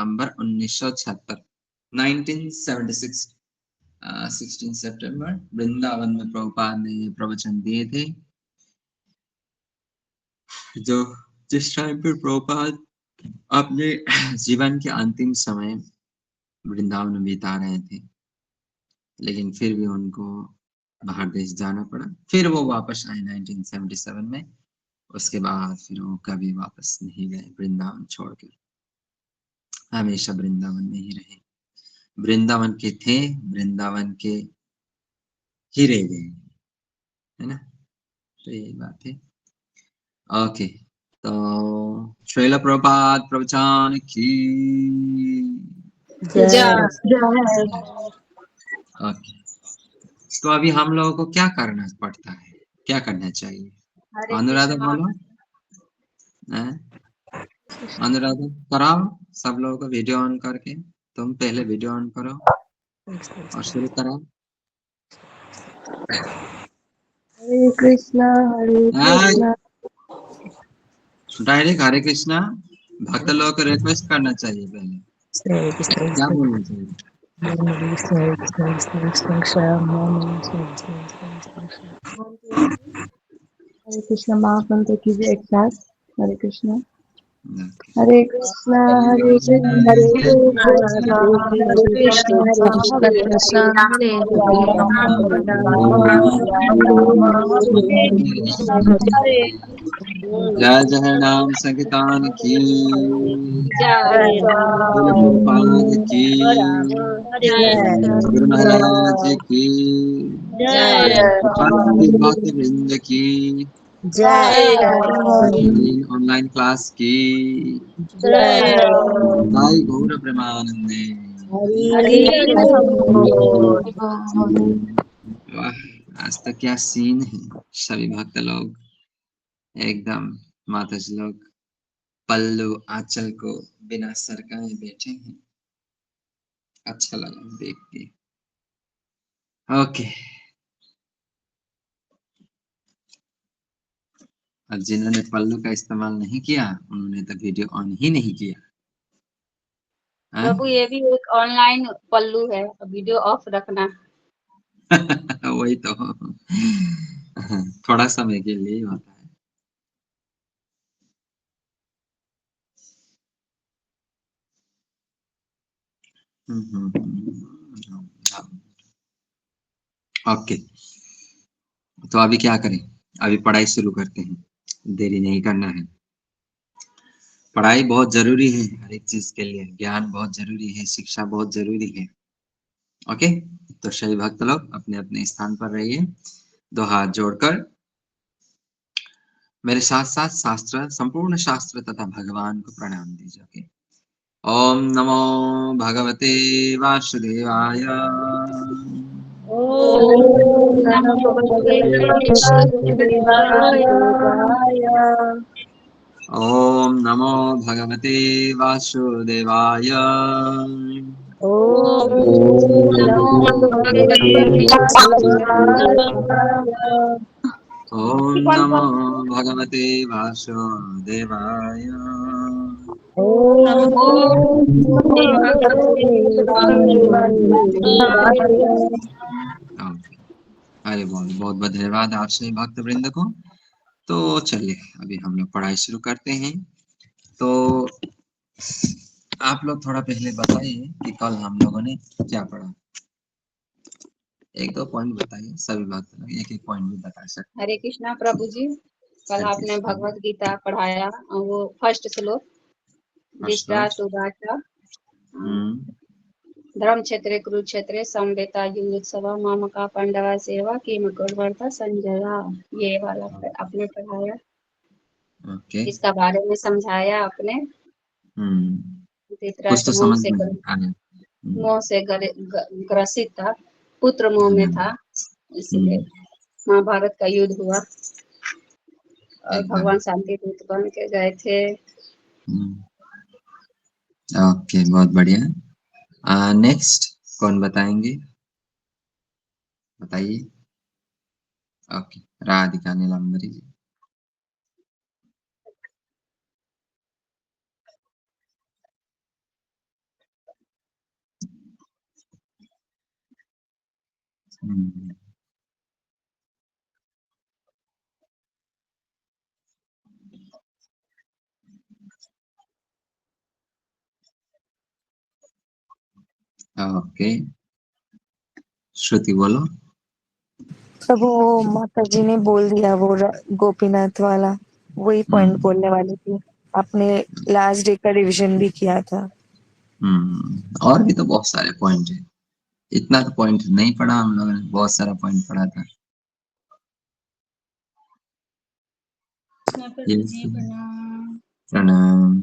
सितंबर 1976 1976 16 सितंबर वृंदावन में प्रभुपाद ने ये प्रवचन दिए थे। जो जिस टाइम पर प्रभुपाद अपने जीवन के अंतिम समय वृंदावन में बिता रहे थे, लेकिन फिर भी उनको बाहर देश जाना पड़ा। फिर वो वापस आए 1977 में। उसके बाद फिर वो कभी वापस नहीं गए वृंदावन छोड़कर, हमेशा वृंदावन में ही रहे। वृंदावन के थे, वृंदावन के ही रह गए, है ना। तो यही बात है। ओके, तो श्रील प्रभुपाद प्रवचन की ओके। तो अभी हम लोगों को क्या करना पड़ता है, क्या करना चाहिए? अनुराधा बोलो। अनुराधा कराओ सब लोगों को वीडियो ऑन करके। तुम पहले वीडियो ऑन करो और शुरू कराओ। हरे कृष्णा डायरेक्ट हरे कृष्णा भक्त लोगों को रिक्वेस्ट करना चाहिए पहले, क्या बोलना चाहिए? हरे कृष्णा महामंत्र कीजिए एक साथ। हरे कृष्णा हरे कृष्णा हरे कृष्णा हरे कृष्णा हरे कृष्णा हरे हरे जय जय नाम संकीर्तन की, बोलो प्रभुपाद की, गुरु महाराज की, भक्त वृंद की, ऑनलाइन क्लास की, ताई गौर प्रेमानंदे। वाह, आज तो क्या सीन है। सभी भक्त लोग एकदम माता जी लोग पल्लू आंचल को बिना सरकाए बैठे हैं। अच्छा लगा देख के। ओके, और जिन्होंने पल्लू का इस्तेमाल नहीं किया उन्होंने तो वीडियो ऑन ही नहीं किया। प्रभु ये भी एक ऑनलाइन पल्लू है, वीडियो ऑफ रखना। वही तो थोड़ा समय के लिए होता है। ओके, तो अभी क्या करें? अभी पढ़ाई शुरू करते हैं, देरी नहीं करना है। पढ़ाई बहुत जरूरी है, हर एक चीज के लिए ज्ञान बहुत जरूरी है, शिक्षा बहुत जरूरी है। ओके, तो सभी भक्त लोग अपने अपने स्थान पर रहिए, दो हाथ जोड़कर मेरे साथ साथ शास्त्र, संपूर्ण शास्त्र तथा भगवान को प्रणाम दीजिए। ओके, ओम नमो भगवते वासुदेवाय, ओम नमो भगवते वासुदेवाय, ओम नमो भगवते वासुदेवाय। अरे बहुत बहुत धन्यवाद आप सभी भक्त वृंद को। तो चलिए अभी हम लोग पढ़ाई शुरू करते हैं। तो आप लोग थोड़ा पहले बताइए कि कल हम लोगों ने क्या पढ़ा। एक दो पॉइंट बताइए, सभी भक्त लोग एक एक पॉइंट भी बता सकते। हरे कृष्णा प्रभु जी, कल आपने भगवत गीता पढ़ाया, वो फर्स्ट श्लोक, विश्रात उवाच धर्म क्षेत्रे कुरुक्षेत्रे समवेता युयुत्सव मामका पांडवा सेवा किम कुर्वन्त संजय, ये वाला आपने पढ़ाया। इसका बारे में समझाया आपने। कुछ तो मोह से ग्रसित था, पुत्र मोह में था, इसलिए महाभारत का युद्ध हुआ और भगवान शांति दूत बन के गए थे। ओके, बहुत बढ़िया। नेक्स्ट कौन बताएंगे? बताइए। ओके, राधिका नीलांबरी जी। ओके, श्रुति बोलो। प्रभु वो माता जी ने बोल दिया वो गोपीनाथ वाला, वही पॉइंट बोलने वाली थी। आपने लास्ट डे का रिवीजन भी किया था। और भी तो बहुत सारे पॉइंट है, इतना तो पॉइंट नहीं पढ़ा हम लोगों ने, बहुत सारा पॉइंट पढ़ा था। प्रणाम।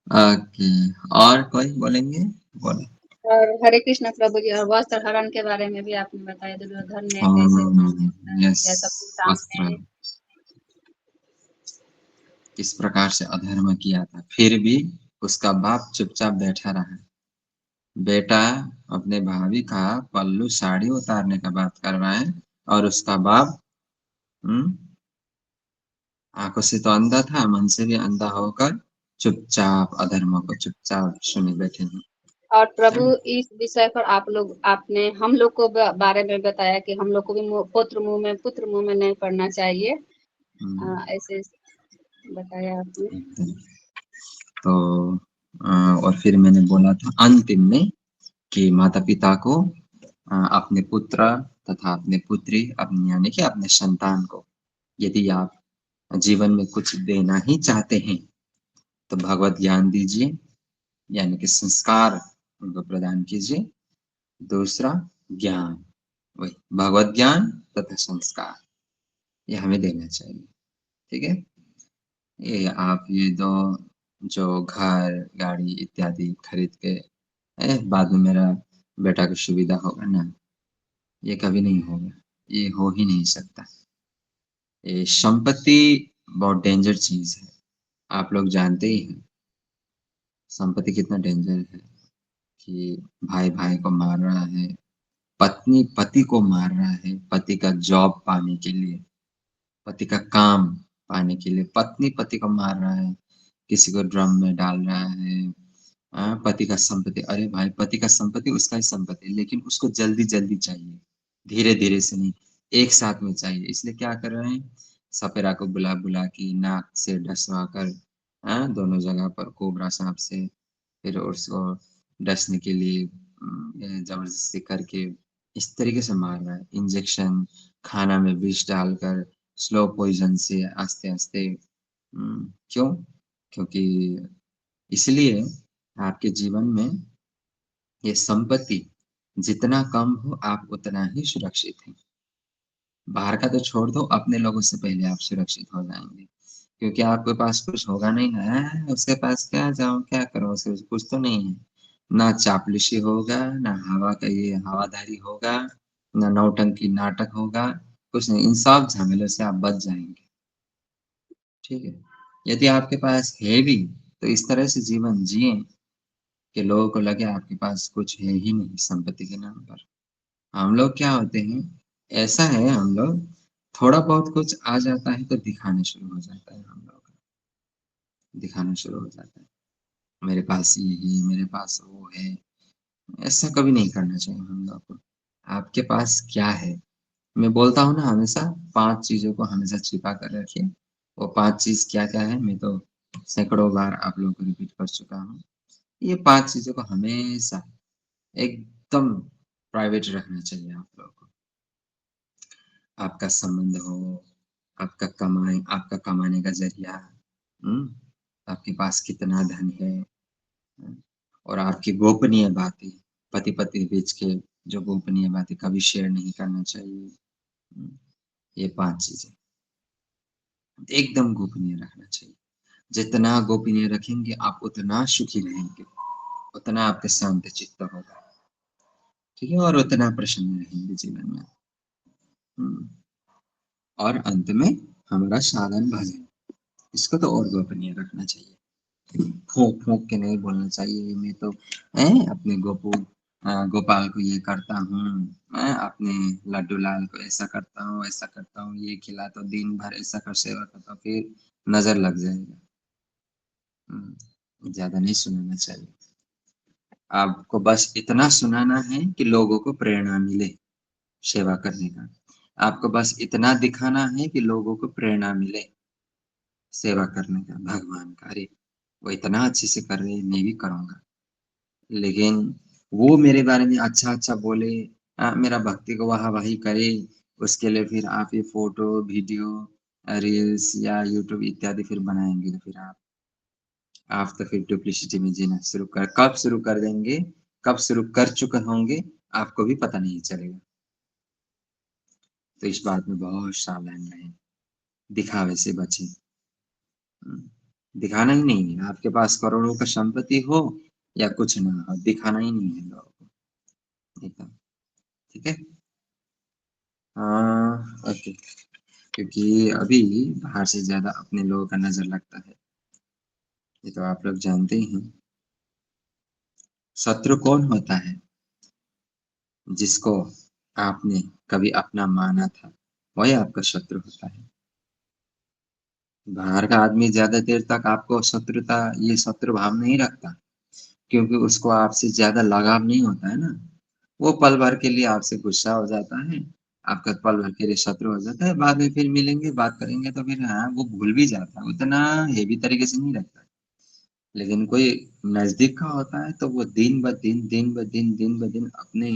ओके, और कोई बोलेंगे? बोलो। और हरे कृष्ण प्रभु जी, और वस्त्र हरण के बारे में भी आपने बताया, दुर्योधन ने कैसे यस, किया, सब कुछ सामने किस प्रकार से अधर्म किया था, फिर भी उसका बाप चुपचाप बैठा रहा। बेटा अपने भाभी का पल्लू साड़ी उतारने का बात कर रहा है और उसका बाप आंखों से तो अंधा था, मन से भी अंधा होकर चुपचाप अधर्म को चुपचाप सुने बैठे हैं। और प्रभु इस विषय पर आपने हम लोग को बारे में बताया कि हम लोग को भी पुत्र मुंह में नहीं पड़ना चाहिए, ऐसे बताया आपने। तो और फिर मैंने बोला था अंतिम में कि माता पिता को अपने पुत्र तथा अपने पुत्री, अपने यानी कि अपने संतान को, यदि आप जीवन में कुछ देना ही चाहते हैं तो भगवत ज्ञान दीजिए, यानी कि संस्कार उनको प्रदान कीजिए। दूसरा ज्ञान, वही भगवत ज्ञान तथा संस्कार, ये हमें देना चाहिए। ठीक है, ये आप ये दो जो घर गाड़ी इत्यादि खरीद के बाद में मेरा बेटा को सुविधा होगा ना, ये कभी नहीं होगा, ये हो ही नहीं सकता। ये संपत्ति बहुत डेंजर चीज है, आप लोग जानते ही हैं संपत्ति कितना डेंजर है, कि भाई भाई को मार रहा है, पत्नी पति को मार रहा है, पति का जॉब पाने के लिए, पति का काम पाने के लिए पत्नी पति को मार रहा है, किसी को ड्रम में डाल रहा है। पति का संपत्ति, अरे भाई पति का संपत्ति उसका ही संपत्ति, लेकिन उसको जल्दी जल्दी चाहिए, धीरे धीरे से नहीं, एक साथ में चाहिए। इसलिए क्या कर रहे हैं, सपेरा को बुला बुला के नाक से डसवा कर दोनों जगह पर कोबरा सांप से, फिर उसको डसने के लिए जबरदस्ती करके इस तरीके से मार रहा है। इंजेक्शन, खाना में विष डालकर, स्लो पॉइजन से आस्ते आस्ते। क्यों? क्योंकि इसलिए आपके जीवन में ये संपत्ति जितना कम हो आप उतना ही सुरक्षित हैं। बाहर का तो छोड़ दो, अपने लोगों से पहले आप सुरक्षित हो जाएंगे, क्योंकि आपके पास कुछ होगा नहीं ना, उसके पास क्या जाऊं क्या करूं, उसे कुछ तो नहीं है, ना चापलूसी होगा, ना हवा का ये हवादारी होगा, ना नौटंकी नाटक होगा, कुछ नहीं, इन सब झमेलों से आप बच जाएंगे। ठीक है, यदि आपके पास है भी तो इस तरह से जीवन जिए कि लोगों को लगे आपके पास कुछ है ही नहीं संपत्ति के नाम पर। हम लोग क्या होते हैं, ऐसा है हम लोग, थोड़ा बहुत कुछ आ जाता है तो दिखाने शुरू हो जाता है, हम लोग दिखाना शुरू हो जाता है, मेरे पास ये है, मेरे पास वो है। ऐसा कभी नहीं करना चाहिए हम लोग को। आपके पास क्या है, मैं बोलता हूँ ना हमेशा, 5 चीजों को हमेशा छिपा कर रखिए। वो 5 चीज क्या क्या है, मैं तो सैकड़ों बार आप लोगों को रिपीट कर चुका हूँ। ये 5 चीजों को हमेशा एकदम प्राइवेट रखना चाहिए आप लोगों को। आपका संबंध हो, आपका कमाने का जरिया, आपके पास कितना धन है, और आपकी गोपनीय बातें, पति पत्नी के बीच के जो गोपनीय बातें कभी शेयर नहीं करना चाहिए। ये 5 चीजें एकदम गोपनीय रखना चाहिए। जितना गोपनीय रखेंगे आप उतना सुखी रहेंगे, उतना आपके शांत चित्त होगा। ठीक है, और उतना प्रसन्न रहेंगे जीवन में। और अंत में हमारा साधन भजन, इसको तो और गोपनीय रखना चाहिए, फूंक फूंक के नहीं बोलना चाहिए, मैं तो अपने गोपू गोपाल को ये करता हूँ, मैं अपने लड्डू लाल को ऐसा करता हूँ, ऐसा करता हूँ, ये खिलाता हूँ, दिन भर ऐसा कर सेवा करता हूँ, फिर नज़र लग जाएगा। ज़्यादा नहीं सुनाना चाहिए। आपको बस इतना सुनाना है कि लोगों को प्रेरणा मिले सेवा करने का। आपको बस इतना दिखाना है कि लोगों को प्रेरणा मिले सेवा करने का, भगवान का। अरे! वो इतना अच्छे से कर रहे हैं, मैं भी करूँगा। लेकिन वो मेरे बारे में अच्छा-अच्छा बोले, मेरा भक्ति को वाह-वाही करे, उसके लिए फिर आप ये फ़ोटो, वीडियो, रील्स या यूट्यूब इत्यादि फिर बनाएँगे तो फिर आप तो फिर डुप्लीसिटी में जीना कब शुरू कर देंगे, कब शुरू कर चुके होंगे, आपको भी पता नहीं चलेगा। तो इस बात में बहुत सावधान रहें, दिखावे से बचें। हुँ, दिखाना ही नहीं है, आपके पास करोड़ों का संपत्ति हो या कुछ ना हो, दिखाना ही नहीं है लोगों को, एकदम, ठीक है? ओके, क्योंकि अभी बाहर से ज़्यादा अपने लोगों का नज़र लगता है, ये तो आप लोग जानते ही हैं। शत्रु कौन होता है? जिसको आपने कभी अपना माना था, वही आपका शत्रु होता है। बाहर का आदमी ज़्यादा देर तक आपको ये शत्रु भाव नहीं रखता, क्योंकि उसको आपसे ज़्यादा लगाव नहीं होता है ना। वो पल भर के लिए आपसे गुस्सा हो जाता है, आपका पल भर के लिए शत्रु हो जाता है, बाद में फिर मिलेंगे, बात करेंगे तो फिर हाँ, वो भूल भी जाता है, उतना हेवी तरीके से नहीं रखता है। लेकिन कोई नज़दीक का होता है तो वो दिन ब दिन अपने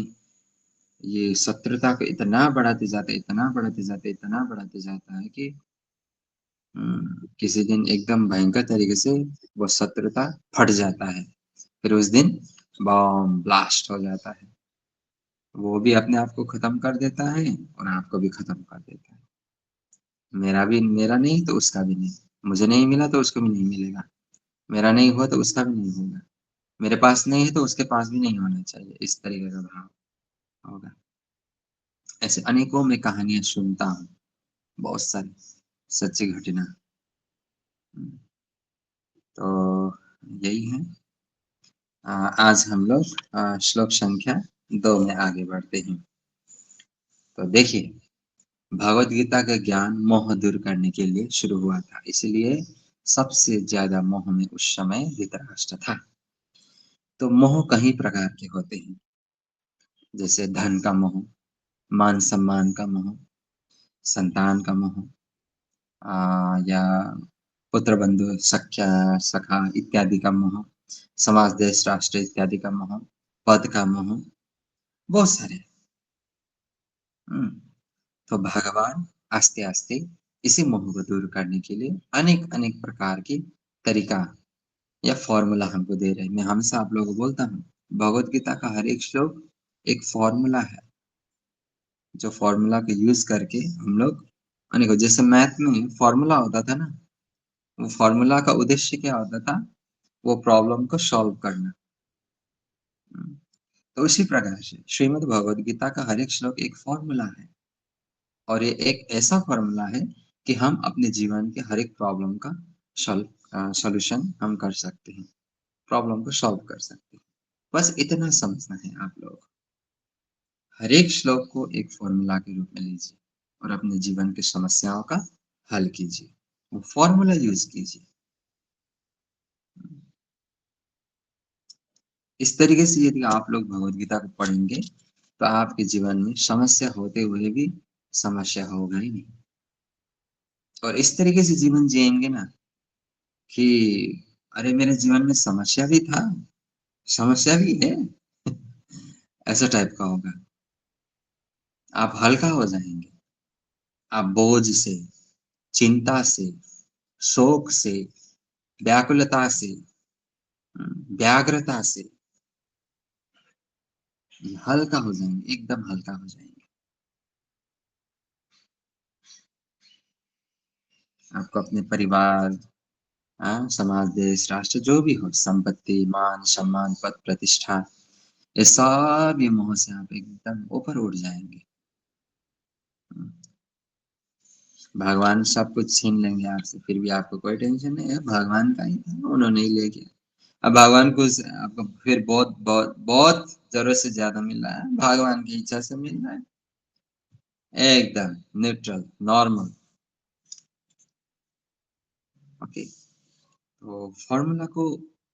ये शत्रुता को इतना बढ़ाते जाता है, इतना बढ़ाते जाता है, इतना बढ़ाते जाता है कि किसी दिन एकदम भयंकर तरीके से वो शत्रुता फट जाता है। फिर उस दिन बॉम्ब ब्लास्ट हो जाता है। वो भी अपने आप को खत्म कर देता है और आपको भी खत्म कर देता है। मेरा नहीं तो उसका भी नहीं। मुझे नहीं मिला तो उसको भी नहीं मिलेगा। मेरा नहीं हुआ तो उसका भी नहीं होगा। मेरे पास नहीं है तो उसके पास भी नहीं होना चाहिए। इस तरीके का भाव होगा। ऐसे अनेकों मैं कहानियाँ सुनता हूँ, बहुत सारी सच्ची घटना। हुँ, तो यही है। आज हम लोग श्लोक संख्या 2 में आगे बढ़ते हैं। तो देखिए, भगवत गीता का ज्ञान मोह दूर करने के लिए शुरू हुआ था, इसलिए सबसे ज़्यादा मोह में उस समय धृतराष्ट्र था। तो मोह कई प्रकार के होते हैं, जैसे धन का मोह, मान-सम्मान का मोह, संतान का मोह, या पुत्र बंधु सख्या सखा इत्यादि का मोह, समाज देश राष्ट्र इत्यादि का मोह, पद का मोह, बहुत सारे। हुँ, तो भगवान आस्ते-आस्ते इसी मोह को दूर करने के लिए अनेक-अनेक प्रकार की तरीका या फ़ॉर्मूला हमको दे रहे हैं। मैं हमेशा आप लोगों को बोलता हूँ, भगवत गीता का हर एक श्लोक एक फ़ॉर्मूला है, जो फ़ॉर्मूला को यूज़ करके हम लोग अनेकों जैसे मैथ में फ़ॉर्मूला होता था ना, वो फ़ॉर्मूला का उद्देश्य क्या होता था? वो प्रॉब्लम को सॉल्व करना। हुँ, तो उसी प्रकार से श्रीमद् भगवद गीता का हर एक श्लोक एक फ़ॉर्मूला है और ये एक ऐसा फ़ॉर्मूला है कि हम अपने जीवन के हर एक प्रॉब्लम का सॉल्यूशन हम कर सकते हैं, प्रॉब्लम को सॉल्व कर सकते हैं। बस इतना समझना है आप लोगों को। हर एक श्लोक को एक फ़ॉर्मूला के रूप में लीजिए और अपने जीवन की समस्याओं का हल कीजिए। वो फ़ॉर्मूला यूज़ कीजिए। इस तरीके से यदि आप लोग भगवद गीता को पढ़ेंगे, तो आपके जीवन में समस्या होते हुए भी समस्या होगा ही नहीं। और इस तरीके से जीवन जिएँगे ना कि अरे! मेरे जीवन में समस्या भी था, समस्या भी है, ऐसा टाइप का होगा। आप हल्का हो जाएँगे। आप बोझ से, चिंता से, शोक से, व्याकुलता से, व्यग्रता से हल्का हो जाएँगे, एकदम हल्का हो जाएँगे। आपको अपने परिवार, समाज, देश, राष्ट्र जो भी हो, संपत्ति, मान, सम्मान, पद, प्रतिष्ठा, ये सब ये मोह से आप एकदम ऊपर उठ जाएँगे। हुँ, भगवान सब कुछ छीन लेंगे आपसे, फिर भी आपको कोई टेंशन नहीं है, भगवान का ही था, उन्होंने ही ले गया। अब भगवान को आपको फिर बहुत बहुत बहुत जरूरत से ज्यादा मिल रहा है, भगवान की इच्छा से मिल रहा है, एकदम न्यूट्रल नॉर्मल। ओके, तो फॉर्मूला को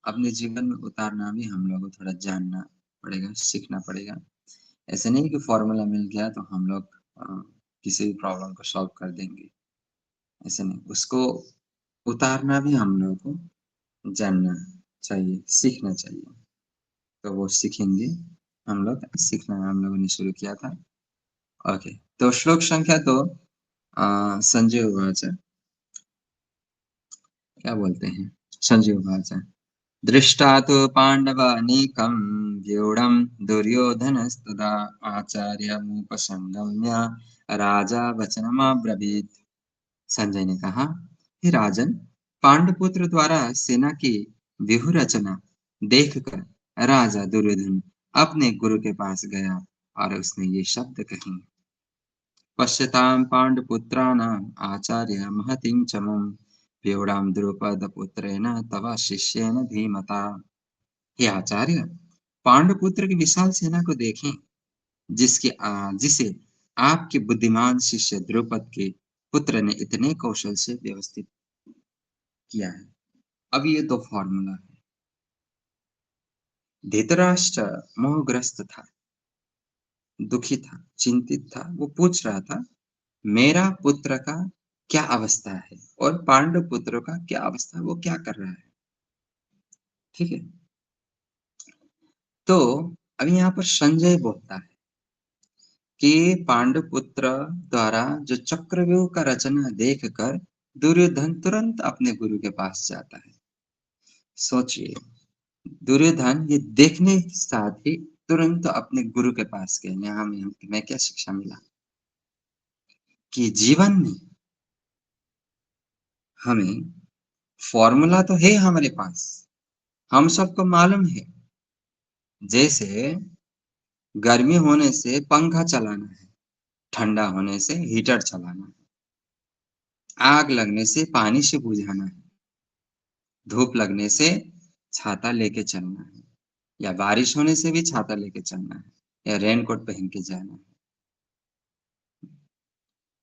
अपने जीवन में उतारना भी हम लोगों को थोड़ा जानना पड़ेगा, सीखना पड़ेगा। ऐसे नहीं कि फॉर्मूला मिल गया तो हम लोग किसी भी प्रॉब्लम को सॉल्व कर देंगे, ऐसे नहीं। उसको उतारना भी हम लोगों को जानना चाहिए, सीखना चाहिए। तो वो सीखेंगे हम लोग, सीखना हम लोगों ने शुरू किया था। ओके, तो श्लोक संख्या तो संजय उवाच, क्या बोलते हैं, संजय उवाच दृष्टा तो पांडवानीकं व्यूढं दुर्योधनस्तदा आचार्यमुपसंगम्य राजा वचनमब्रवीत्। संजय ने कहा, हे राजन, पांडुपुत्र द्वारा सेना की व्यूह रचना देखकर राजा दुर्योधन अपने गुरु के पास गया और उसने ये शब्द कहे, पश्यतां पांडुपुत्राणाम् आचार्य महतिं चमुं व्यूढां द्रुपदपुत्रेण तव शिष्येन धीमता। हे आचार्य, पांडुपुत्र की विशाल सेना को देखें, जिसे आपके बुद्धिमान शिष्य द्रुपद के पुत्र ने इतने कौशल से व्यवस्थित किया है। अब ये दो फॉर्मूला है। धृतराष्ट्र मोहग्रस्त था, दुखी था, चिंतित था। वो पूछ रहा था, मेरा पुत्र का क्या अवस्था है और पांडु पुत्र का क्या अवस्था है, वो क्या कर रहा है। ठीक है, तो अभी यहाँ पर संजय बोलता है कि पांडुपुत्र द्वारा जो चक्रव्यूह का रचना देखकर दुर्योधन तुरंत अपने गुरु के पास जाता है। सोचिए, दुर्योधन ये देखने के साथ ही तुरंत अपने गुरु के पास गए। यहाँ में हमें क्या शिक्षा मिला कि जीवन में हमें फॉर्मूला तो है हमारे पास, हम सबको मालूम है। जैसे गर्मी होने से पंखा चलाना है, ठंडा होने से हीटर चलाना है, आग लगने से पानी से बुझाना है, धूप लगने से छाता लेके चलना है, या बारिश होने से भी छाता लेके चलना है, या रेनकोट पहन के जाना है।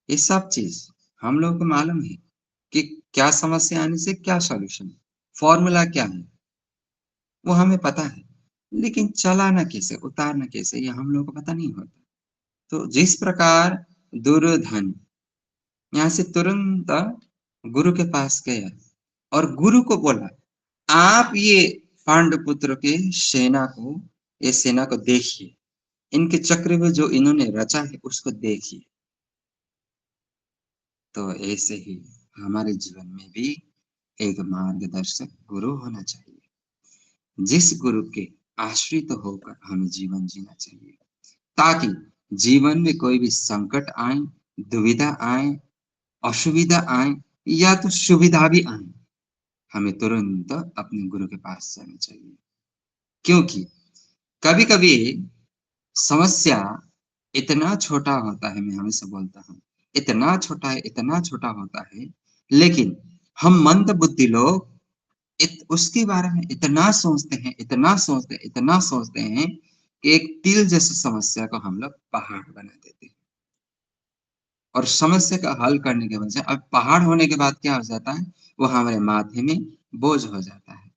ये सब चीज हम लोगों को मालूम है कि क्या समस्या आने से क्या सॉल्यूशन, फॉर्मूला क्या है, वो हमें पता है। लेकिन चलाना कैसे, उतारना कैसे, ये हम लोगों को पता नहीं होता। तो जिस प्रकार दुर्योधन यहाँ से तुरंत गुरु के पास गया और गुरु को बोला, आप ये पांडुपुत्र के सेना को देखिए, इनके चक्र में जो इन्होंने रचा है उसको देखिए। तो ऐसे ही हमारे जीवन में भी एक मार्गदर्शक गुरु होना चाहिए, जिस गुरु के आश्रित होकर हमें जीवन जीना चाहिए, ताकि जीवन में कोई भी संकट आए, दुविधा आए, असुविधा आए या तो सुविधा भी आए, हमें तुरंत अपने गुरु के पास जाना चाहिए। क्योंकि कभी कभी समस्या इतना छोटा होता है, मैं हमेशा बोलता हूँ, इतना छोटा है, इतना छोटा होता है, लेकिन हम मंद बुद्धि लोग उसके बारे में इतना सोचते हैं, इतना सोचते हैं, इतना सोचते हैं कि एक तिल जैसी समस्या को हम लोग पहाड़ बना देते हैं। और समस्या का हल करने के वजह अब पहाड़ होने के बाद क्या हो जाता है, वो हमारे माथे में बोझ हो जाता है।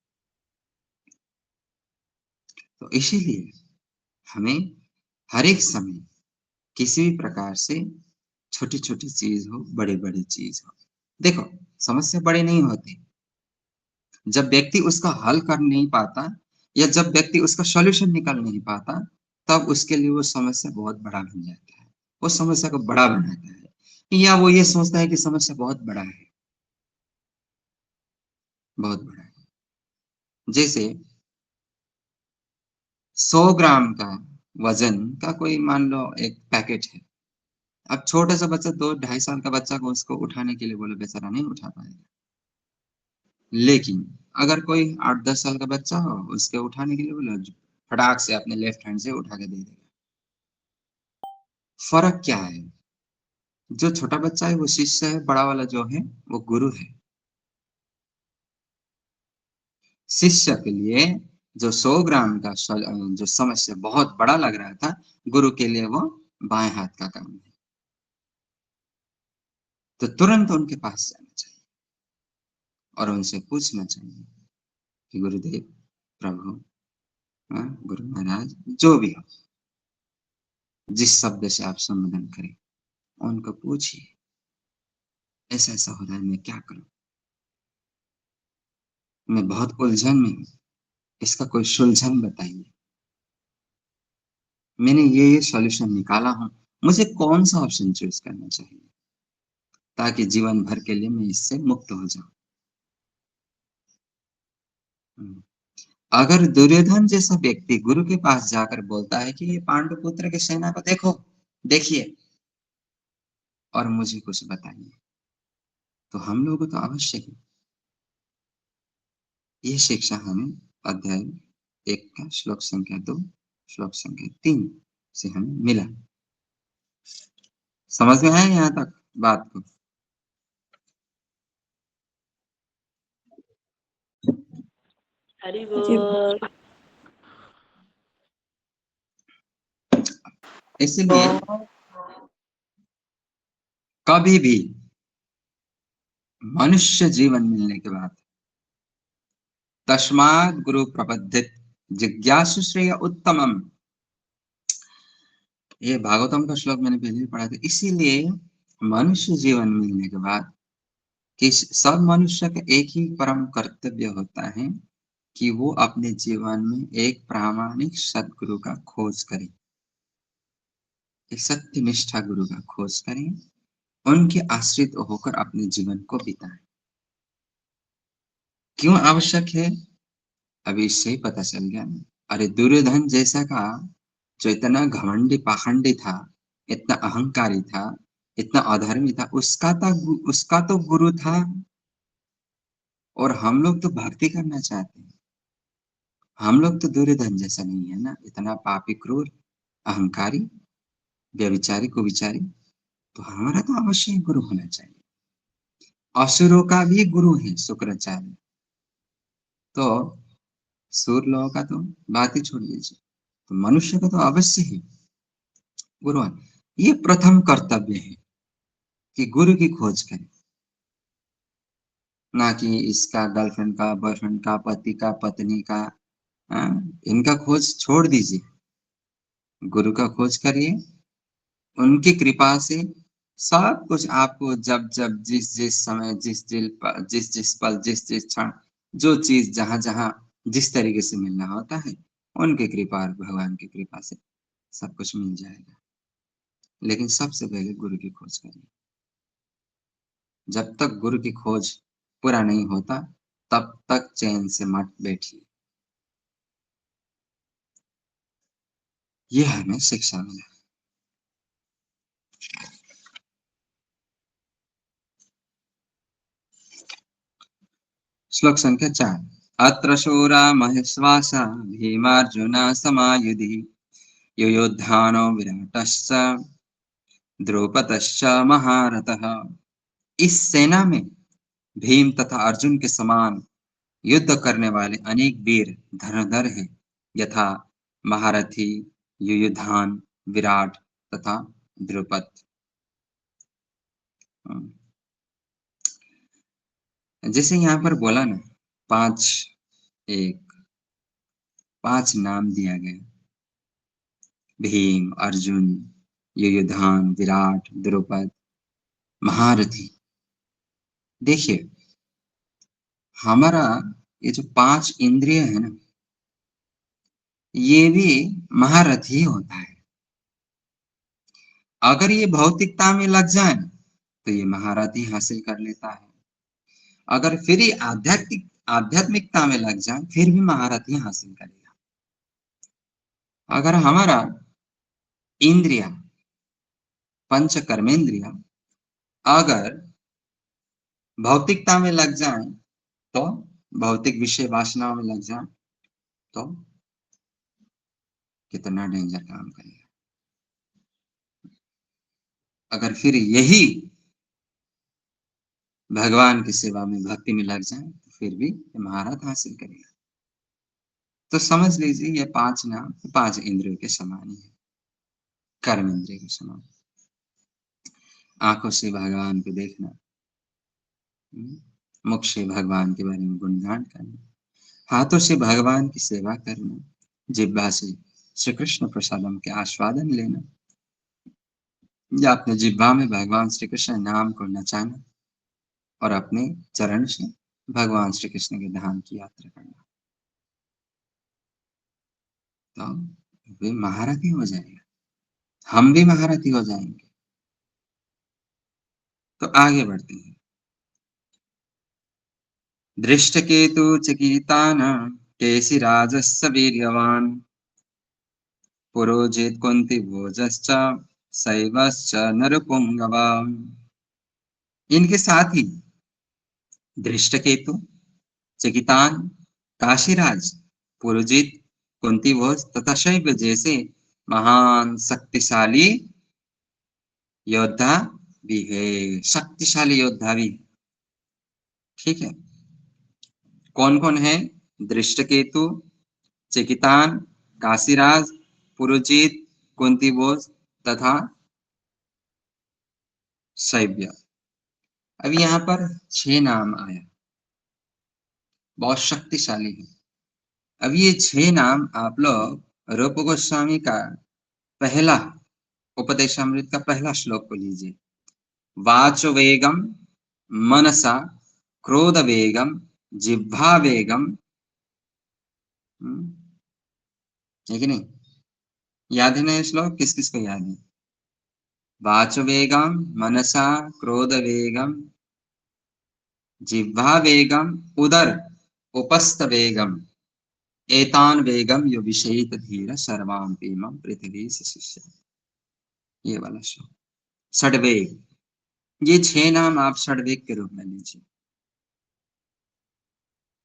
तो इसीलिए हमें हर एक समय किसी भी प्रकार से छोटी छोटी चीज हो, बड़ी बड़ी चीज हो, देखो समस्या बड़ी नहीं होती। जब व्यक्ति उसका हल कर नहीं पाता या जब व्यक्ति उसका सॉल्यूशन निकाल नहीं पाता, तब उसके लिए वो समस्या बहुत बड़ा बन जाता है। वो समस्या को बड़ा बनाता है, या वो ये सोचता है कि समस्या बहुत बड़ा है, बहुत बड़ा है। जैसे 100 ग्राम का वजन का कोई मान लो एक पैकेट है। अब छोटा सा बच्चा, 2-2.5 साल का बच्चा को उसको उठाने के लिए बोले, बेचारा नहीं उठा पाएगा। लेकिन अगर कोई 8-10 साल का बच्चा हो, उसके उठाने के लिए बोले, फटाक से अपने लेफ्ट हैंड से उठा के दे देगा। फर्क क्या है, जो छोटा बच्चा है वो शिष्य है, बड़ा वाला जो है वो गुरु है। शिष्य के लिए जो 100 ग्राम का जो समस्या बहुत बड़ा लग रहा था, गुरु के लिए वो बाएं हाथ का काम है। तो तुरंत उनके पास जाना चाहिए और उनसे पूछना चाहिए कि गुरुदेव, प्रभु, गुरु महाराज, जो भी हो, जिस शब्द से आप संबोधन करें, उनको पूछिए, ऐसा ऐसा हो रहा है, मैं क्या करूं, मैं बहुत उलझन में हूं, इसका कोई सुलझन बताइए, मैंने ये सॉल्यूशन निकाला हूं, मुझे कौन सा ऑप्शन चूज करना चाहिए ताकि जीवन भर के लिए मैं इससे मुक्त हो जाऊं। अगर दुर्योधन जैसा व्यक्ति गुरु के पास जाकर बोलता है कि ये पांडुपुत्र की सेना को देखो, देखिए और मुझे कुछ बताइए, तो हम लोगों को तो अवश्य ही ये शिक्षा हमें अध्याय 1 का श्लोक संख्या 2, श्लोक संख्या 3 से हमें मिला। समझ में आया यहाँ तक बात को? हरि जी बोल। इसलिए कभी भी मनुष्य जीवन मिलने के बाद तस्मात् गुरु प्रबद्धित जिज्ञासु श्रेय उत्तमम, ये भागवतम का श्लोक मैंने पहले भी पढ़ा था। इसीलिए मनुष्य जीवन मिलने के बाद कि सब मनुष्य का एक ही परम कर्तव्य होता है कि वो अपने जीवन में एक प्रामाणिक सदगुरु का खोज करे, एक सत्यनिष्ठा गुरु का खोज करें, उनके आश्रित होकर अपने जीवन को बिताएं। क्यों आवश्यक है, अभी इससे ही पता चल गया ना। अरे दुर्योधन जैसा का जो इतना घमंडी पाखंडी था, इतना अहंकारी था, इतना अधर्मी था, उसका तो गुरु था। और हम लोग तो भक्ति करना चाहते हैं, हम लोग तो दुर्योधन जैसा नहीं है ना, इतना पापी, क्रूर, अहंकारी, व्यभिचारी, कुविचारी। तो हमारा तो अवश्य ही गुरु होना चाहिए। असुरों का भी गुरु है शुक्राचार्य, तो सूर लोगों का तो बात ही छोड़ दीजिए, तो मनुष्य का तो अवश्य ही गुरु है। ये प्रथम कर्तव्य है कि गुरु की खोज करें, ना कि इसका गर्लफ्रेंड का, बॉयफ्रेंड का, पति का, पत्नी का, इनका खोज छोड़ दीजिए, गुरु का खोज करिए। उनकी कृपा से सब कुछ आपको जब जब जिस जिस समय जिस जिस पल जिस जिस क्षण जो चीज जहां जहां जिस तरीके से मिलना होता है, उनकी कृपा और भगवान की कृपा से सब कुछ मिल जाएगा। लेकिन सबसे पहले गुरु की खोज करिए। जब तक गुरु की खोज पूरा नहीं होता, तब तक चैन से मत बैठिए। यह हमें शिक्षा मिला। श्लोक संख्या 4। अत्र शूरा महेश्वासा भीमार्जुना समायुधि युयुधानो विराटश्च द्रौपदश्च महारथः। इस सेना में भीम तथा अर्जुन के समान युद्ध करने वाले अनेक वीर धनुर्धर हैं, यथा महारथी, युयुधान, विराट तथा द्रुपद। जैसे यहाँ पर बोला ना, 5 नाम दिया गया, भीम, अर्जुन, युयुधान, विराट, द्रुपद, महारथी। देखिए, हमारा ये जो 5 इंद्रिय है ना, ये भी महारथी होता है। अगर ये भौतिकता में लग जाए तो ये महारथी हासिल कर लेता है, अगर फिर ये आध्यात्मिकता में लग जाए फिर भी महारथी हासिल करेगा। अगर हमारा इंद्रिया, पंच कर्मेंद्रिया अगर भौतिकता में लग जाए, तो भौतिक विषय वासनाओं में लग जाए, तो कितना डेंजर काम करेगा। अगर फिर यही भगवान की सेवा में, भक्ति में लग जाए, तो फिर भी महारथ हासिल करेगा। तो समझ लीजिए ये 5 नाम 5 इंद्रियों के समान ही है, कर्म इंद्रिय के समान। आंखों से भगवान को देखना, मुख से भगवान के बारे में गुणगान करना, हाथों से भगवान की सेवा करना, जिह्वा से श्री कृष्ण प्रसादम के आस्वादन लेना, या अपने जिह्वा में भगवान श्री कृष्ण नाम को नचाना, और अपने चरण से भगवान श्री कृष्ण के धाम की यात्रा करना। तो वे महारथी हो जाएगा, हम भी महारथी हो जाएंगे। तो आगे बढ़ते हैं। दृष्टकेतु चकितान केशिराजस्य वीर्यवान पुरोजित कुंती भोजश्च शैवश्च नरपुंगवा। इनके साथ ही दृष्टकेतु, चकितान, काशीराज, पुरोजित, कुंती भोज तथा शैव जैसे महान शक्तिशाली योद्धा भी है, शक्तिशाली योद्धा भी। ठीक है, कौन कौन है? दृष्टकेतु, चकितान, काशीराज, पुरोजित, कुंती भोज तथा शैव्य। अब यहाँ पर 6 नाम आया, बहुत शक्तिशाली है। अब ये 6 नाम आप लोग रूप गोस्वामी का पहला उपदेशामृत का पहला श्लोक को लीजिए। वाचो वेगम मनसा क्रोध वेगम जिह्वा वेगम, है कि नहीं? याद है ना ये श्लोक? किस किस को याद है? वाचो वेगम मनसा क्रोध वेगम जिह्वा वेगम उदर उपस्थ वेगम एतान वेगम यो विषयित धीर सर्वाम पीमम पृथ्वी से शिष्य। ये वाला श्लोक षड्वेग, ये 6 नाम आप षड्वेग के रूप में लीजिए,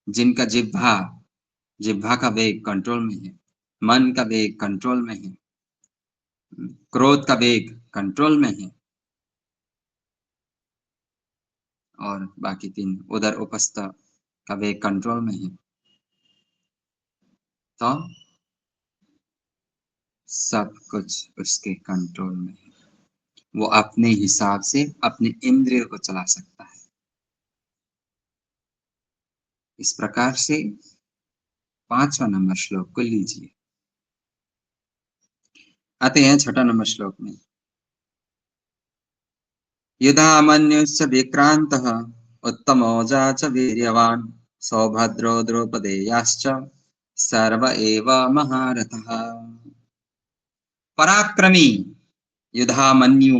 जिनका जिह्वा का वेग कंट्रोल में है, मन का वेग कंट्रोल में है, क्रोध का वेग कंट्रोल में है, और बाकी 3 उदर उपस्थ का वेग कंट्रोल में है। तो सब कुछ उसके कंट्रोल में है, वो अपने हिसाब से अपने इंद्रियों को चला सकता है। इस प्रकार से 5वां नंबर श्लोक को लीजिए। आते हैं 6ठा नंबर श्लोक में। युधामन्युश्च विक्रांतः उत्तमौजा च वीर्यवान् सौभद्रो द्रौपदेयाश्च सर्व एव महारथः। पराक्रमी युधामन्यु,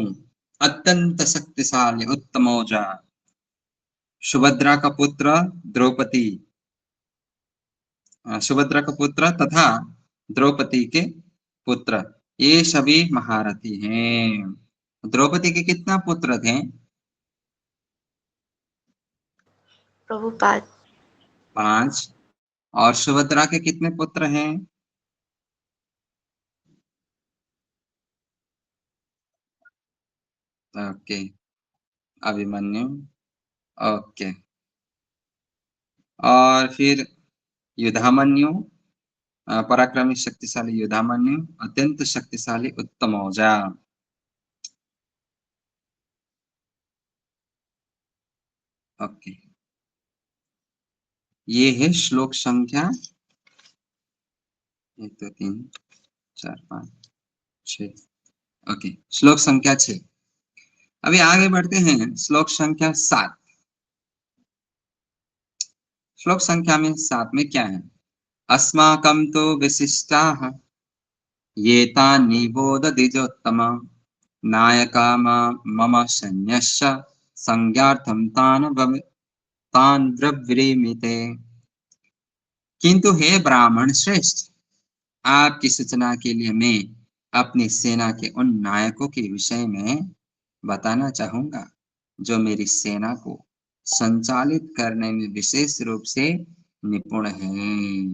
अत्यंत शक्तिशाली उत्तमौजा, सुभद्रा का पुत्र द्रौपदी, सुभद्रा का पुत्र तथा द्रौपदी के पुत्र, ये सभी महारथी हैं। द्रौपदी के कितना पुत्र थे? प्रभु 5। 5। और सुभद्रा के कितने पुत्र हैं? ओके, अभिमन्यु, ओके, और फिर युधामन्यु, पराक्रमी शक्तिशाली युधामन्यु, अत्यंत शक्तिशाली उत्तमौजा। ओके, ये है श्लोक संख्या 1 2 3 4 5 6। ओके, श्लोक संख्या 6। अभी आगे बढ़ते हैं श्लोक संख्या 7। श्लोक संख्या में 7 में क्या है? अस्माकं तु विशिष्टाः ये तान् निबोध द्विजोत्तम नायका मम सैन्यश्च संज्ञार्थं तान् ब्रवीमि। किंतु हे ब्राह्मण श्रेष्ठ, आपकी सूचना के लिए मैं अपनी सेना के उन नायकों के विषय में बताना चाहूंगा जो मेरी सेना को संचालित करने में विशेष रूप से निपुण हैं।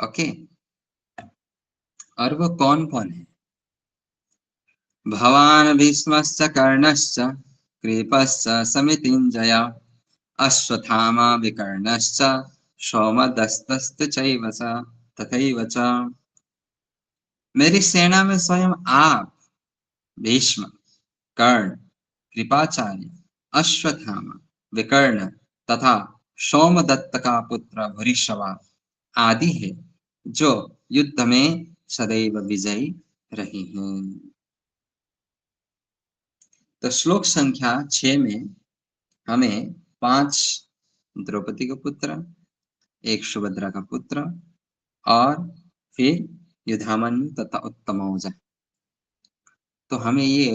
ओके, और वो कौन कौन है? भवान् भीष्मश्च कर्णश्च कृपश्च समितिञ्जय अश्वत्थामा विकर्णश्च सोमदस्तस्त चैव च तथैव च। मेरी सेना में स्वयं आप, भीष्म, कर्ण, कृपाचार्य, अश्वत्थामा, विकर्ण तथा सोमदत्त का पुत्र भूरिश्रवा आदि है, जो युद्ध में सदैव विजयी रहे हैं। तो श्लोक संख्या 6 में हमें 5 द्रौपदी का पुत्र, 1 सुभद्रा का पुत्र और फिर युधामन्यु तथा उत्तमौजा, तो हमें ये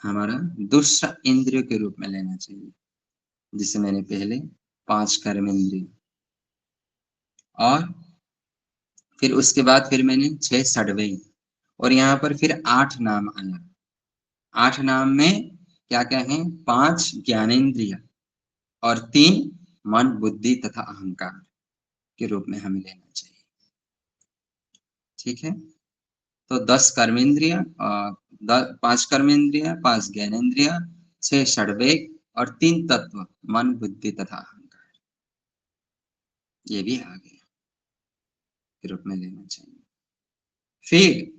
हमारा दूसरा इंद्रिय के रूप में लेना चाहिए, जिसे मैंने पहले 5 कर्मेंद्रिय और फिर उसके बाद फिर मैंने 6 षड्वे और यहाँ पर फिर 8 नाम आया। 8 नाम में क्या क्या है? 5 ज्ञानेंद्रिय और 3 मन, बुद्धि तथा अहंकार के रूप में हमें लेना चाहिए। ठीक है, तो 10 कर्मेंद्रिय, 5 कर्मेंद्रिय, 5 ज्ञानेंद्रिय, 6 षड्वेग और 3 तत्व मन, बुद्धि तथा अहंकार, ये भी आ गया के रूप में लेना चाहिए। फिर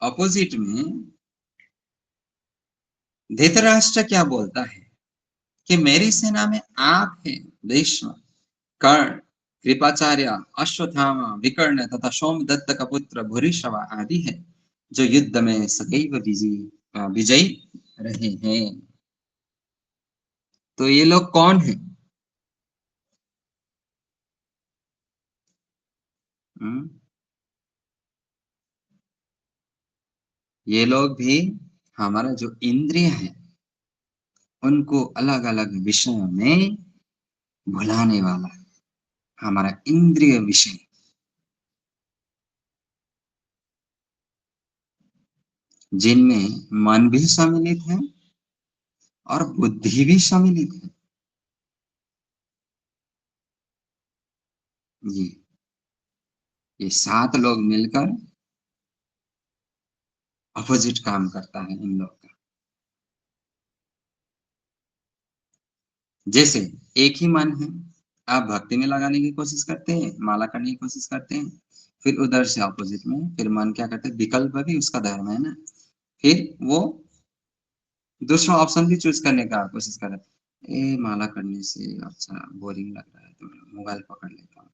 ऑपोजिट में धृतराष्ट्र क्या बोलता है कि मेरी सेना में आप हैं, भीष्म, कर्ण, कृपाचार्य, अश्वत्थामा, विकर्ण तथा सोमदत्त का पुत्र भूरिश्रवा आदि है, जो युद्ध में सदैव विजयी रहे हैं। तो ये लोग कौन हैं? ये लोग भी हमारा जो इंद्रिय है उनको अलग अलग विषयों में भुलाने वाला हमारा इंद्रिय विषय, जिनमें मन भी सम्मिलित है और बुद्धि भी सम्मिलित है। ये 7 लोग मिलकर अपोजिट काम करता है इन लोग का। जैसे एक ही मन है, आप भक्ति में लगाने की कोशिश करते हैं, माला करने की कोशिश करते हैं, फिर उधर से अपोजिट में फिर मन क्या करते हैं? विकल्प भी उसका धर्म है ना, फिर वो दूसरा ऑप्शन भी चूज करने का कोशिश कर रहा है। ए माला करने से अच्छा बोरिंग लग रहा है तो मैं मोबाइल पकड़ लेता हूँ,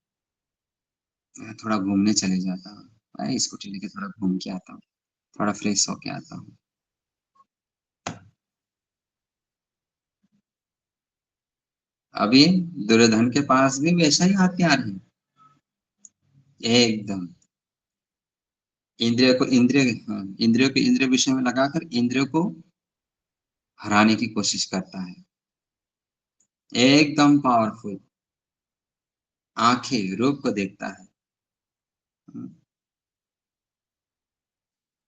थोड़ा घूमने चले जाता हूँ, स्कूटी लेके थोड़ा घूम के आता हूँ, थोड़ा फ्रेश होके आता हूँ। अभी दुर्योधन के पास भी वैसा ही हथियार है, एकदम इंद्रिय के इंद्रिय विषय में लगाकर इंद्रियों को हराने की कोशिश करता है, एकदम पावरफुल, आंखें रूप को देखता है,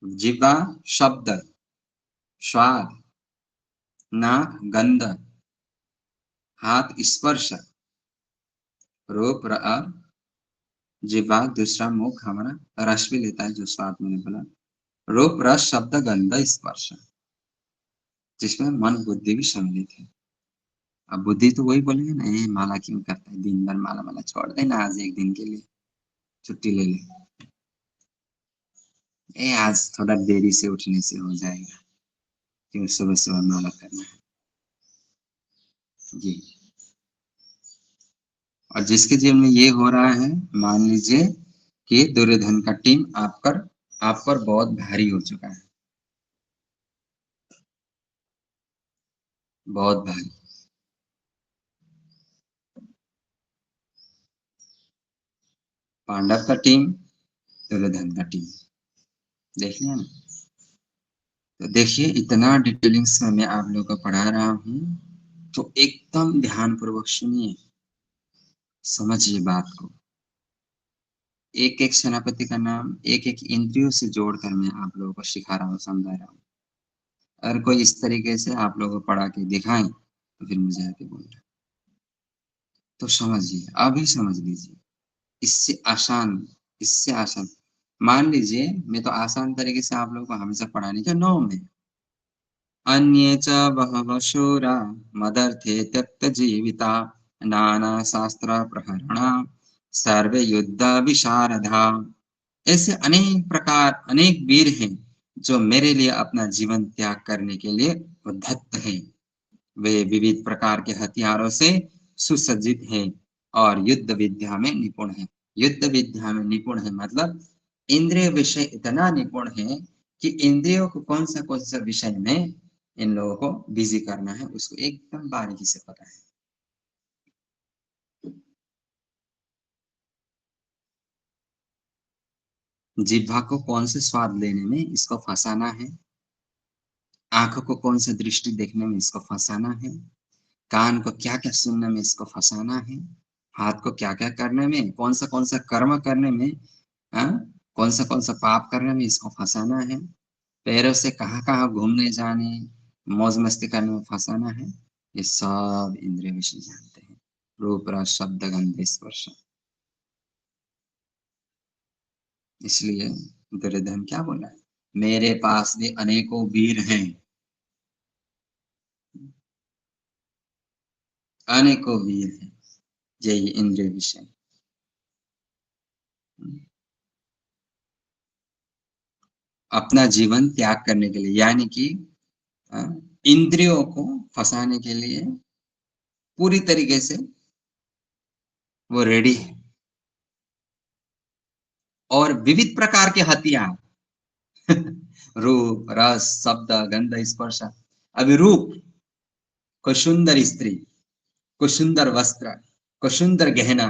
जिह्वा शब्द, स्वाद, नाक गंध, हाथ स्पर्श, रूप जिह्वा दूसरा मुख हमारा रस भी लेता है, जो स्वाद मैंने बोला, रूप रस शब्द गंध स्पर्श, जिसमें मन बुद्धि भी सम्मिलित है। अब बुद्धि तो वही बोलेंगे ना, ये माला क्यों करता है, दिन भर माला माला छोड़ देना, आज एक दिन के लिए छुट्टी ले ले, आज थोड़ा देरी से उठने से हो जाएगा, क्यों सुबह सुबह माला करना है जी। और जिसके जीवन में ये हो रहा है, मान लीजिए कि दुर्योधन का टीम आप पर बहुत भारी हो चुका है, बहुत भारी। पांडव का टीम, दुर्योधन का टीम, देख लिया ना। तो देखिए, इतना डिटेलिंग्स में मैं आप लोगों को पढ़ा रहा हूँ, तो एकदम ध्यान पूर्वक सुनिए, समझिए बात को। एक एक सेनापति का नाम एक एक इंद्रियों से जोड़कर मैं आप लोगों को सिखा रहा हूँ, समझा रहा हूँ। अगर कोई इस तरीके से आप लोगों को पढ़ा के दिखाएं तो फिर मुझे आके बोलना। तो समझिए, अभी समझ लीजिए, इससे आसान मान लीजिए, मैं तो आसान तरीके से आप लोगों को हमेशा पढ़ाने का नौ में। अन्ये च बहवः शूरा मदर्थे त्यक्त जीविता नाना शास्त्र प्रहरण सर्वे युद्ध विशारदा। ऐसे अनेक प्रकार अनेक वीर हैं जो मेरे लिए अपना जीवन त्याग करने के लिए उद्धत हैं। वे विविध प्रकार के हथियारों से सुसज्जित हैं और युद्ध विद्या में निपुण हैं। युद्ध विद्या में निपुण है मतलब इंद्रिय विषय इतना निपुण है कि इंद्रियों को कौन सा विषय में इन लोगों को बिजी करना है उसको एकदम बारीकी से पता है। जिह्वा को कौन से स्वाद लेने में इसको फंसाना है, आंखों को कौन सा दृष्टि देखने में इसको फंसाना है, कान को क्या क्या सुनने में इसको फंसाना है, हाथ को क्या क्या करने में कौन सा कर्म करने में, कौन सा पाप करने में इसको फंसाना है, पैरों से कहाँ कहाँ घूमने जाने मौज मस्ती करने में फंसाना है, ये सब इंद्रिय विषय जानते हैं। रूप रस शब्द गंध स्पर्श। इसलिए दुर्योधन क्या बोला है, मेरे पास भी अनेकों वीर हैं, अनेकों वीर हैं, यही इंद्रिय विषय। अपना जीवन त्याग करने के लिए यानी कि इंद्रियों को फंसाने के लिए पूरी तरीके से वो रेडी है। और विविध प्रकार के हथियार रूप रस शब्द गंध स्पर्श। अभी रूप, कोई सुंदर स्त्री, कोई सुंदर वस्त्र, कोई सुंदर गहना,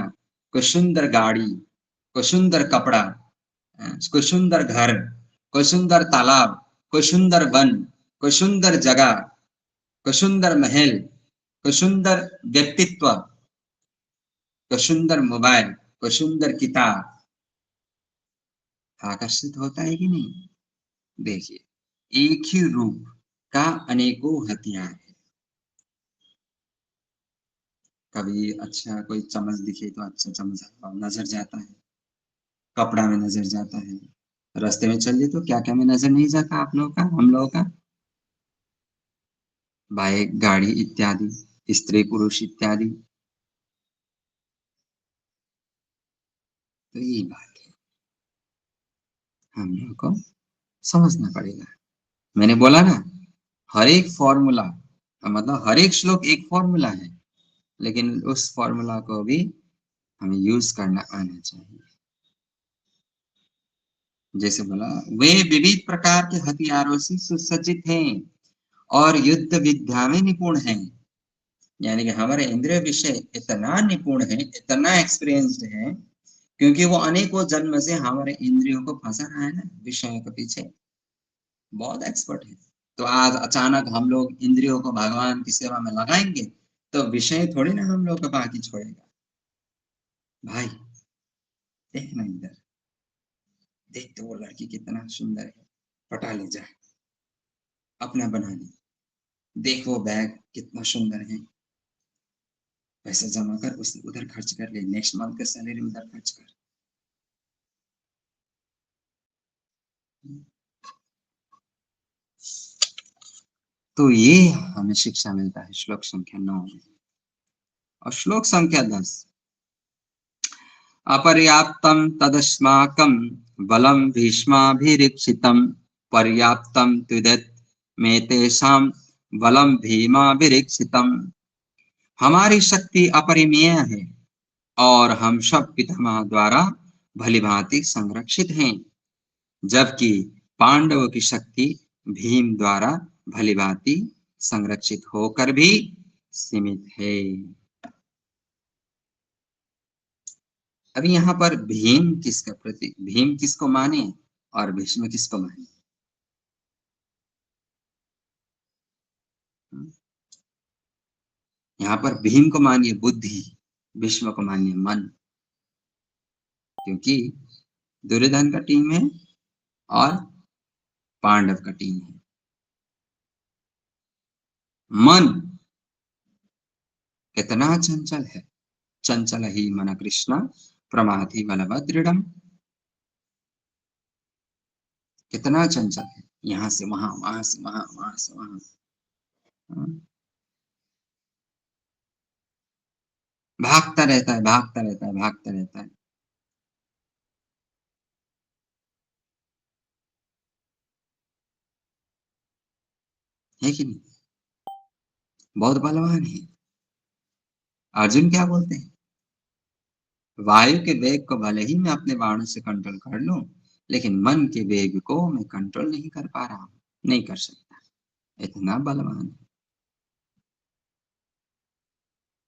कोई सुंदर गाड़ी, कोई सुंदर कपड़ा, कोई सुंदर घर, कोई सुंदर तालाब, कोई सुंदर वन, कोई सुंदर जगह, कोई सुंदर महल, कोई सुंदर व्यक्तित्व, कोई सुंदर मोबाइल, कोई सुंदर किताब। आकर्षित होता है कि नहीं? देखिए, एक ही रूप का अनेकों हथियार है। कभी अच्छा कोई चम्मच दिखे तो अच्छा चम्मच नजर जाता है, कपड़ा में नजर जाता है, रास्ते में चलिए तो क्या क्या में नजर नहीं जाता आप लोगों का, हम लोगों का, बाइक गाड़ी इत्यादि, स्त्री पुरुष इत्यादि। तो यही बात है, हम लोगों को समझना पड़ेगा। मैंने बोला ना, हर एक फॉर्मूला मतलब हर एक श्लोक एक फॉर्मूला है, लेकिन उस फॉर्मूला को भी हमें यूज करना आना चाहिए। जैसे बोला, वे विविध प्रकार के हथियारों से सुसज्जित हैं और युद्ध विद्या में निपुण हैं। यानी कि हमारे इंद्रिय विषय इतना निपुण है, इतना एक्सपीरियंस्ड है, क्योंकि वो अनेकों जन्म से हमारे इंद्रियों को फंसा रहा है ना विषयों के पीछे, बहुत एक्सपर्ट है। तो आज अचानक हम लोग इंद्रियों को भगवान की सेवा में लगाएंगे तो विषय थोड़ी ना हम लोग का बाकी छोड़ेगा। भाई देखना इधर, देख तो वो लड़की कितना सुंदर है, पटा ले जा, अपना बना ले। देख वो बैग कितना सुंदर है, पैसा जमा कर उस उधर खर्च कर ले, नेक्स्ट मंथ का सैलरी उधर खर्च कर। तो ये हमें शिक्षा मिलता है श्लोक संख्या 9 में। और श्लोक संख्या 10, अपर्याप्तम तदस्माकं बलम भीष्माभिरीक्षितम पर्याप्तम तुदत में तेषां बलम भीमाभिरीक्षितम। हमारी शक्ति अपरिमेय है और हम सब पितामह द्वारा भलीभांति संरक्षित हैं, जबकि पांडवों की शक्ति भीम द्वारा भलीभांति संरक्षित होकर भी सीमित है। अभी यहाँ पर भीम किसका प्रतीक, भीम किसको माने और भीष्म किसको माने? यहाँ पर भीम को मानिए बुद्धि, भीष्म को मानिए मन, क्योंकि दुर्योधन का टीम है और पांडव का टीम है। मन कितना चंचल है, चंचल ही मन कृष्ण प्रमाथि बलवत् दृढ़म्। कितना चंचल है, यहाँ से वहां, वहां से वहां, वहां से वहां। भागता रहता है, भागता रहता है, भागता रहता है। है कि नहीं? बहुत बलवान है। अर्जुन क्या बोलते हैं? वायु के वेग को भले ही मैं अपने बाणों से कंट्रोल कर लूं, लेकिन मन के वेग को मैं कंट्रोल नहीं कर पा रहा हूं, नहीं कर सकता। इतना बलवान है।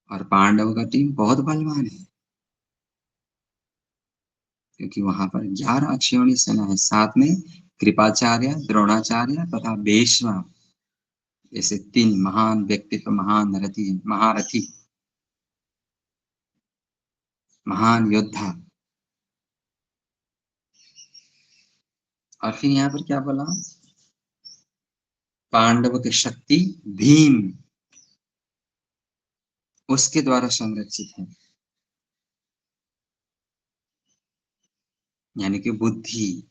और पांडवों का टीम बहुत बलवान है, क्योंकि वहां पर 11 अक्षौहिणी सेना है, साथ में कृपाचार्य, द्रोणाचार्य तथा भीष्म, ऐसे 3 महान व्यक्तित्व, महान रथी, महारथी, महान योद्धा। और फिर यहाँ पर क्या बोला? पांडव की शक्ति भीम उसके द्वारा संरक्षित है, यानी कि बुद्धि।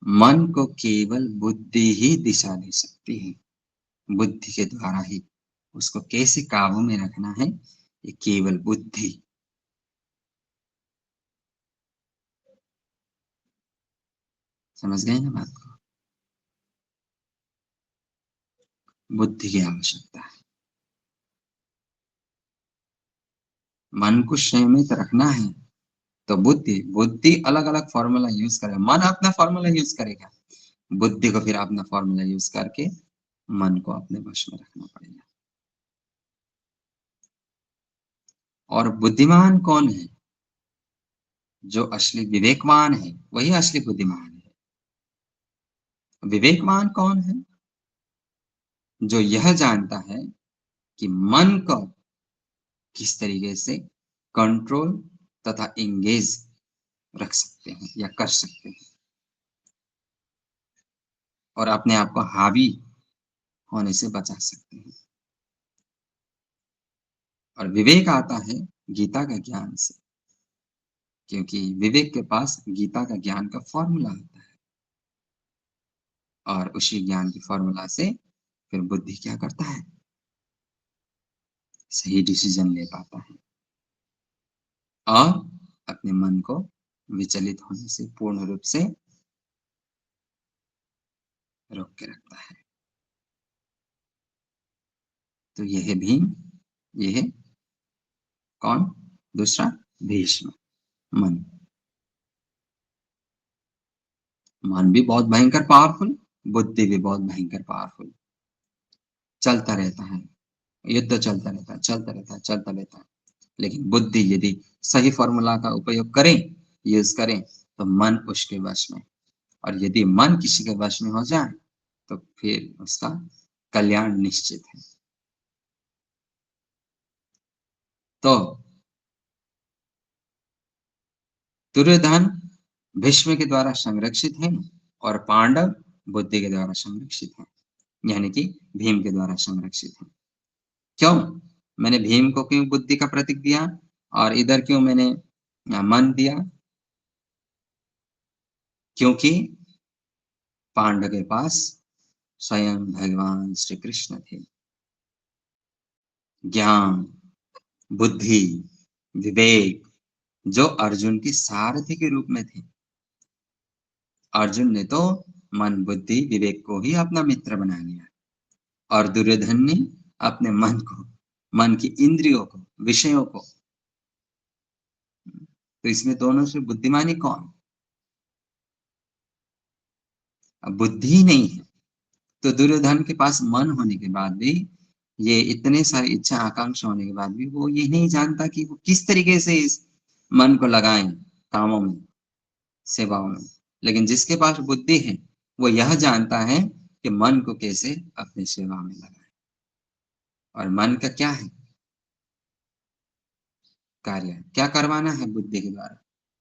मन को केवल बुद्धि ही दिशा दे सकती है, बुद्धि के द्वारा ही। उसको कैसे काबू में रखना है, ये केवल बुद्धि। समझ गए ना बात को? बुद्धि की आवश्यकता है। मन को संयमित रखना है तो बुद्धि, बुद्धि अलग अलग फॉर्मूला यूज करे, मन अपना फॉर्मूला यूज करेगा, बुद्धि को फिर अपना फॉर्मूला यूज करके मन को अपने वश में रखना पड़ेगा। और बुद्धिमान कौन है? जो असली विवेकवान है वही असली बुद्धिमान है। विवेकवान कौन है? जो यह जानता है कि मन को किस तरीके से कंट्रोल तथा एंगेज रख सकते हैं या कर सकते हैं, और अपने आप को हावी होने से बचा सकते हैं। और विवेक आता है गीता का ज्ञान से, क्योंकि विवेक के पास गीता का ज्ञान का फॉर्मूला होता है, और उसी ज्ञान की फॉर्मूला से फिर बुद्धि क्या करता है? सही डिसीजन ले पाता है और अपने मन को विचलित होने से पूर्ण रूप से रोक के रखता है। तो यह है भीम, यह है कौन? दूसरा भीष्म। मन, मन भी बहुत भयंकर पावरफुल, बुद्धि भी बहुत भयंकर पावरफुल। चलता रहता है, युद्ध चलता रहता है, चलता रहता है, चलता रहता है। लेकिन बुद्धि यदि सही फॉर्मूला का उपयोग करें, यूज करें, तो मन उसके वश में। और यदि मन किसी के वश में हो जाए तो फिर उसका कल्याण निश्चित है। तो दुर्योधन भीष्म के द्वारा संरक्षित है और पांडव बुद्धि के द्वारा संरक्षित है, यानी कि भीम के द्वारा संरक्षित है। क्यों मैंने भीम को क्यों बुद्धि का प्रतीक दिया और इधर क्यों मैंने मन दिया? क्योंकि पांडव के पास स्वयं भगवान श्री कृष्ण थे। ज्ञान, बुद्धि, विवेक जो अर्जुन की सारथी के रूप में थे। अर्जुन ने तो मन, बुद्धि, विवेक को ही अपना मित्र बना लिया, और दुर्योधन ने अपने मन को, मन की इंद्रियों को, विषयों को। तो इसमें दोनों से बुद्धिमानी कौन? अब बुद्धि ही नहीं है तो दुर्योधन के पास मन होने के बाद भी, ये इतने सारे इच्छा आकांक्षा होने के बाद भी वो ये नहीं जानता कि वो किस तरीके से इस मन को लगाएं कामों में, सेवाओं में। लेकिन जिसके पास बुद्धि है वो यह जानता है कि मन को कैसे अपनी सेवा में लगाए। और मन का क्या है कार्य? क्या करवाना है बुद्धि के द्वारा?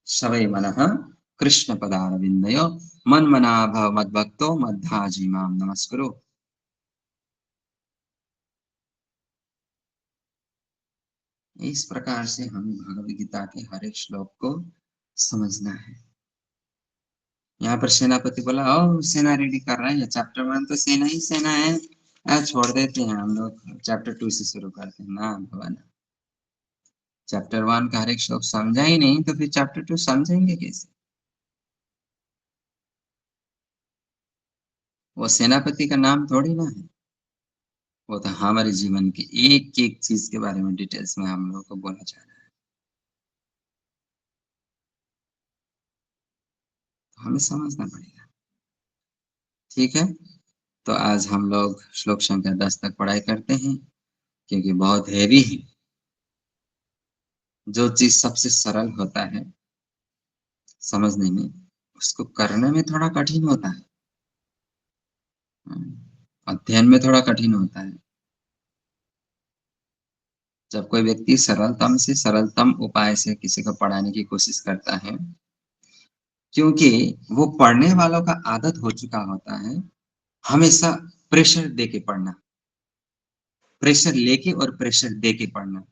सवै मनः कृष्ण पदारविंदयो मन मना भव मद्भक्तो मद्भाजी माम नमस्कुरु। इस प्रकार से हमें भगवद गीता के हर एक श्लोक को समझना है। यहाँ पर सेनापति बोला, ओ सेना रेडी कर रहा है, चैप्टर 1 तो सेना ही सेना है, छोड़ देते हैं हम लोग, चैप्टर 2 से शुरू करते हैं ना भगवान। चैप्टर 1 का हर एक श्लोक समझा ही नहीं तो फिर चैप्टर 2 समझेंगे कैसे? वो सेनापति का नाम थोड़ी ना है, वो तो हमारे जीवन के एक एक चीज के बारे में डिटेल्स में हम लोगों को बोला जा रहा है। तो हमें समझना पड़ेगा, ठीक है। तो आज हम लोग श्लोक संख्या 10 तक पढ़ाई करते हैं, क्योंकि बहुत हैवी है। जो चीज सबसे सरल होता है समझने में, उसको करने में थोड़ा कठिन होता है, अध्ययन में थोड़ा कठिन होता है। जब कोई व्यक्ति सरलतम से सरलतम उपाय से किसी को पढ़ाने की कोशिश करता है, क्योंकि वो पढ़ने वालों का आदत हो चुका होता है हमेशा प्रेशर दे के पढ़ना, प्रेशर लेके और प्रेशर दे के पढ़ना।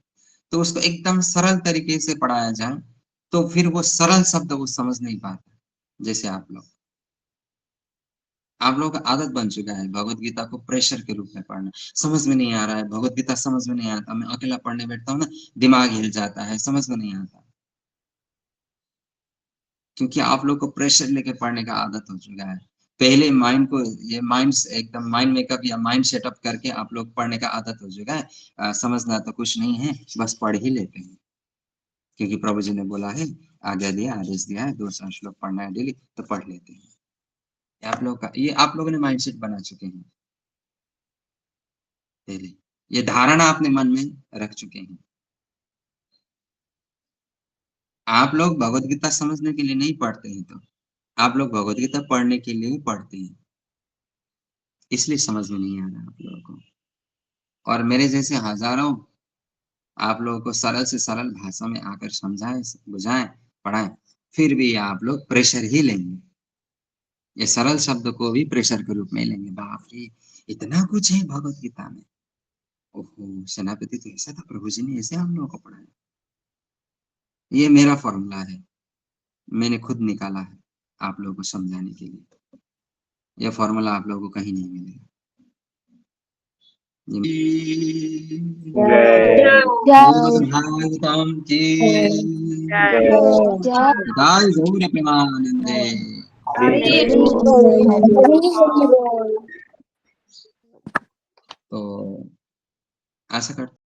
तो उसको एकदम सरल तरीके से पढ़ाया जाए तो फिर वो सरल शब्द वो समझ नहीं पाता। जैसे आप लोगों का आदत बन चुका है भगवत गीता को प्रेशर के रूप में पढ़ना। समझ में नहीं आ रहा है, भगवत गीता समझ में नहीं आता, मैं अकेला पढ़ने बैठता हूँ ना, दिमाग हिल जाता है, समझ में नहीं आता, क्योंकि आप लोग को प्रेशर लेके पढ़ने का आदत हो चुका है। पहले माइंड को ये माइंड एकदम माइंड मेकअप या माइंड सेटअप करके आप लोग पढ़ने का आदत हो चुका है। समझना तो कुछ नहीं है, बस पढ़ ही लेते हैं, क्योंकि प्रभु जी ने बोला है, आज्ञा दिया, आदेश दिया है, 200 श्लोक पढ़ना है डेली, तो पढ़ लेते हैं। ये आप लोगों ने माइंडसेट बना चुके हैं पहले, ये धारणा अपने मन में रख चुके हैं। आप लोग भगवत गीता समझने के लिए नहीं पढ़ते हैं, तो आप लोग भगवत गीता पढ़ने के लिए ही पढ़ते हैं, इसलिए समझ में नहीं आ रहा आप लोगों को। और मेरे जैसे हजारों आप लोगों को सरल से सरल भाषा में आकर समझाएं, बुझाएं, पढ़ाएं, फिर भी आप लोग प्रेशर ही लेंगे। ये सरल शब्द को भी प्रेशर के रूप में लेंगे। बाप रे, इतना कुछ है भगवत गीता में। ओहो, सेनापति तो ऐसा था, प्रभु जी ने ऐसे हम लोगों को पढ़ाया। ये मेरा फॉर्मूला है, मैंने खुद निकाला है आप लोगों को समझाने के लिए। यह फॉर्मूला आप लोगों को कहीं नहीं मिलेगा। भागवतम की जय गौर प्रेमानंदे। तो आशा करता